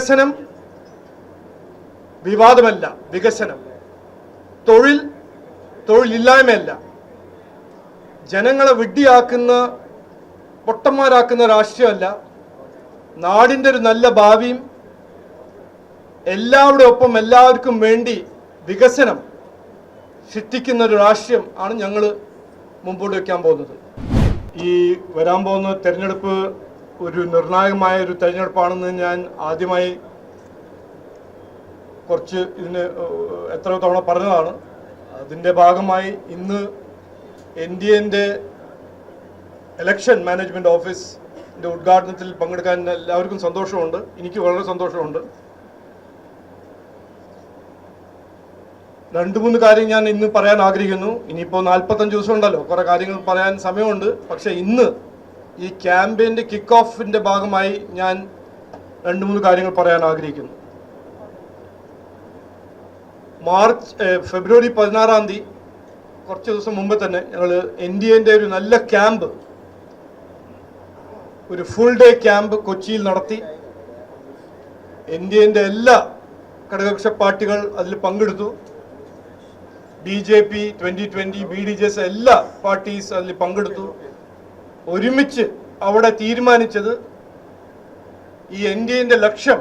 വികസനം വിവാദമല്ല, വികസനം. തൊഴിലില്ലായ്മയല്ല. ജനങ്ങളെ വിഡ്ഢിയാക്കുന്ന പൊട്ടന്മാരാക്കുന്ന രാഷ്ട്രീയമല്ല. നാടിൻ്റെ ഒരു നല്ല ഭാവിയും എല്ലാവരുടെ ഒപ്പം എല്ലാവർക്കും വേണ്ടി വികസനം സൃഷ്ടിക്കുന്ന ഒരു രാഷ്ട്രീയം ആണ് ഞങ്ങൾ മുമ്പോട്ട് വയ്ക്കാൻ പോകുന്നത്. ഈ വരാൻ പോകുന്ന തെരഞ്ഞെടുപ്പ് ഒരു നിർണായകമായ ഒരു തെരഞ്ഞെടുപ്പാണെന്ന് ഞാൻ ആദ്യമായി കുറച്ച് എത്ര തവണ പറഞ്ഞതാണ്. അതിൻ്റെ ഭാഗമായി ഇന്ന് NDAൻ്റെ ഇലക്ഷൻ മാനേജ്മെൻറ്റ് ഓഫീസിൻ്റെ ഉദ്ഘാടനത്തിൽ പങ്കെടുക്കാൻ എല്ലാവർക്കും സന്തോഷമുണ്ട്. എനിക്ക് വളരെ സന്തോഷമുണ്ട്. 2-3 കാര്യം ഞാൻ ഇന്ന് പറയാൻ ആഗ്രഹിക്കുന്നു. ഇനിയിപ്പോൾ 45 ദിവസം ഉണ്ടല്ലോ, കുറേ കാര്യങ്ങൾ പറയാൻ സമയമുണ്ട്. പക്ഷേ ഇന്ന് ഈ ക്യാമ്പയിൻ്റെ കിക്ക് ഓഫിൻ്റെ ഭാഗമായി ഞാൻ 2-3 കാര്യങ്ങൾ പറയാൻ ആഗ്രഹിക്കുന്നു. ഫെബ്രുവരി 16-ാം തീയതി കുറച്ച് ദിവസം മുമ്പ് തന്നെ ഞങ്ങൾ NDAൻ്റെ ഒരു നല്ല ക്യാമ്പ്, ഒരു ഫുൾ ഡേ ക്യാമ്പ് കൊച്ചിയിൽ നടത്തി. NDAൻ്റെ എല്ലാ ഘടകകക്ഷി പാർട്ടികൾ അതിൽ പങ്കെടുത്തു. BJP, 2020, BDJS എല്ലാ പാർട്ടീസ് അതിൽ പങ്കെടുത്തു. ഒരുമിച്ച് അവിടെ തീരുമാനിച്ചത് ഈ NDAൻ്റെ ലക്ഷ്യം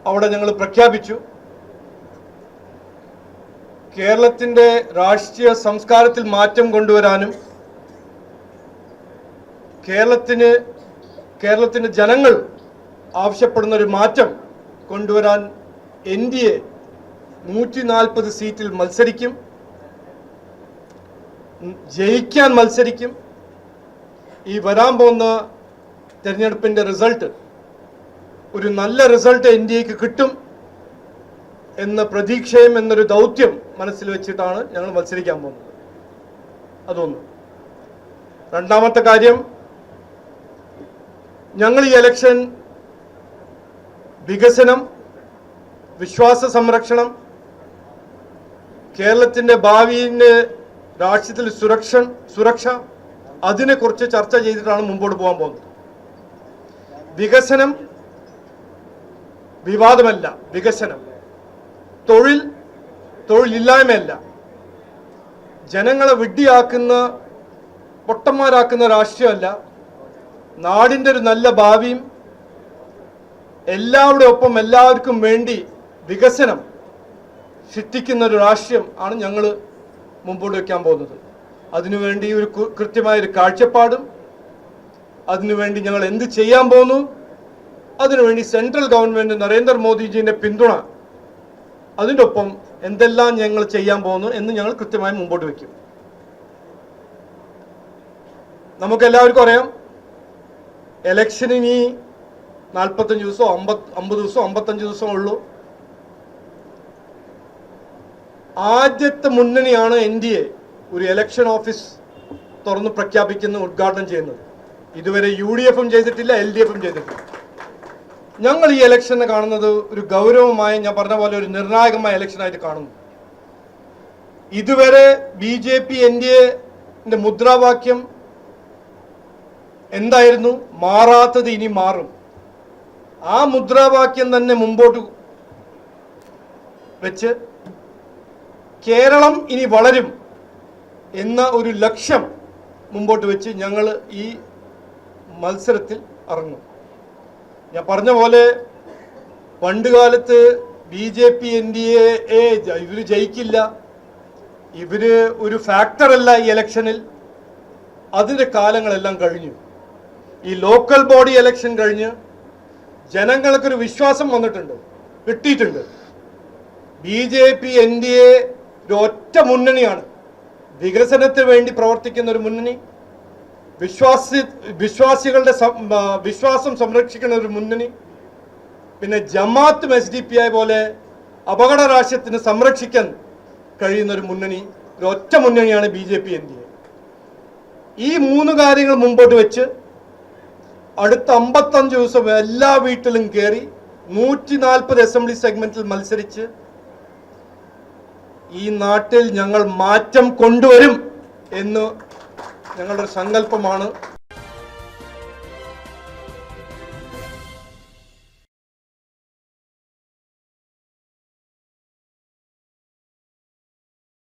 അവിടെ ഞങ്ങൾ പ്രഖ്യാപിച്ചു. കേരളത്തിൻ്റെ രാഷ്ട്രീയ സംസ്കാരത്തിൽ മാറ്റം കൊണ്ടുവരാനും കേരളത്തിൻ്റെ ജനങ്ങൾ ആവശ്യപ്പെടുന്ന ഒരു മാറ്റം കൊണ്ടുവരാൻ NDA 140 സീറ്റിൽ മത്സരിക്കും, ജയിക്കാൻ മത്സരിക്കും. ഈ വരാൻ പോകുന്ന തെരഞ്ഞെടുപ്പിൻ്റെ റിസൾട്ട് ഒരു നല്ല റിസൾട്ട് NDAക്ക് കിട്ടും എന്ന പ്രതീക്ഷയും എന്നൊരു ദൗത്യം മനസ്സിൽ വെച്ചിട്ടാണ് ഞങ്ങൾ മത്സരിക്കാൻ പോകുന്നത്. അതൊന്ന്. രണ്ടാമത്തെ കാര്യം, ഞങ്ങൾ ഈ ഇലക്ഷൻ വികസനം, വിശ്വാസ സംരക്ഷണം, കേരളത്തിൻ്റെ ഭാവിയിൻ്റെ രാഷ്ട്രീയത്തിൽ സുരക്ഷ അതിനെക്കുറിച്ച് ചർച്ച ചെയ്തിട്ടാണ് മുമ്പോട്ട് പോകാൻ പോകുന്നത്. വികസനം വിവാദമല്ല, വികസനം. തൊഴിലില്ലായ്മയല്ല. ജനങ്ങളെ വിഡ്ഢിയാക്കുന്ന പൊട്ടന്മാരാക്കുന്ന രാഷ്ട്രീയമല്ല. നാടിൻ്റെ ഒരു നല്ല ഭാവിയും എല്ലാവരുടെ ഒപ്പം എല്ലാവർക്കും വേണ്ടി വികസനം സൃഷ്ടിക്കുന്ന ഒരു രാഷ്ട്രീയം ആണ് ഞങ്ങൾ മുമ്പോട്ട് വയ്ക്കാൻ പോകുന്നത്. അതിനുവേണ്ടി ഒരു കൃത്യമായൊരു കാഴ്ചപ്പാടും, അതിനുവേണ്ടി ഞങ്ങൾ എന്ത് ചെയ്യാൻ പോകുന്നു, അതിനുവേണ്ടി സെൻട്രൽ ഗവൺമെൻറ് നരേന്ദ്രമോദിജീൻ്റെ പിന്തുണ, അതിൻ്റെ ഒപ്പം എന്തെല്ലാം ഞങ്ങൾ ചെയ്യാൻ പോകുന്നു എന്ന് ഞങ്ങൾ കൃത്യമായി മുമ്പോട്ട് വയ്ക്കും. നമുക്കെല്ലാവർക്കും അറിയാം, ഇലക്ഷന് ഇനി 45 ദിവസമോ 50 ദിവസമോ 55 ദിവസമോ ഉള്ളൂ. ആദ്യത്തെ മുന്നണിയാണ് NDA ഒരു ഇലക്ഷൻ ഓഫീസ് തുറന്ന് പ്രഖ്യാപിക്കുന്ന ഉദ്ഘാടനം ചെയ്യുന്നത്. ഇതുവരെ UDFും ചെയ്തിട്ടില്ല, LDFും ചെയ്തിട്ടില്ല. ഞങ്ങൾ ഈ ഇലക്ഷനെ കാണുന്നത് ഒരു ഗൗരവമായ, ഞാൻ പറഞ്ഞ പോലെ ഒരു നിർണായകമായ ഇലക്ഷനായിട്ട് കാണുന്നു. ഇതുവരെ BJP NDAൻ്റെ മുദ്രാവാക്യം എന്തായിരുന്നു? മാറാത്തത് ഇനി മാറും. ആ മുദ്രാവാക്യം തന്നെ മുമ്പോട്ട് വെച്ച് കേരളം ഇനി വളരും എന്ന ഒരു ലക്ഷ്യം മുമ്പോട്ട് വെച്ച് ഞങ്ങൾ ഈ മത്സരത്തിൽ ഇറങ്ങും. ഞാൻ പറഞ്ഞ പോലെ പണ്ടുകാലത്ത് BJP NDA ഇവർ ജയിക്കില്ല, ഇവർ ഒരു ഫാക്ടറല്ല ഈ ഇലക്ഷനിൽ, അതിൻ്റെ കാലങ്ങളെല്ലാം കഴിഞ്ഞു. ഈ ലോക്കൽ ബോഡി ഇലക്ഷൻ കഴിഞ്ഞ് ജനങ്ങൾക്കൊരു വിശ്വാസം വന്നിട്ടുണ്ട്, കിട്ടിയിട്ടുണ്ട്. BJP NDA ഒരു ഒറ്റ മുന്നണിയാണ്, വികസനത്തിന് വേണ്ടി പ്രവർത്തിക്കുന്ന ഒരു മുന്നണി, വിശ്വാസികളുടെ വിശ്വാസം സംരക്ഷിക്കുന്ന ഒരു മുന്നണി, പിന്നെ ജമാഅത്തും SDPI പോലെ അപകട രാഷ്ട്രീയത്തിന് സംരക്ഷിക്കാൻ കഴിയുന്ന ഒരു മുന്നണി, ഒരു ഒറ്റ മുന്നണിയാണ് BJP NDA. ഈ 3 കാര്യങ്ങൾ മുമ്പോട്ട് വെച്ച് അടുത്ത 55 ദിവസം എല്ലാ വീട്ടിലും കയറി 140 അസംബ്ലി സെഗ്മെന്റിൽ മത്സരിച്ച് ഈ നാട്ടിൽ ഞങ്ങൾ മാറ്റം കൊണ്ടുവരും എന്ന് ഞങ്ങളുടെ സങ്കല്പമാണ്.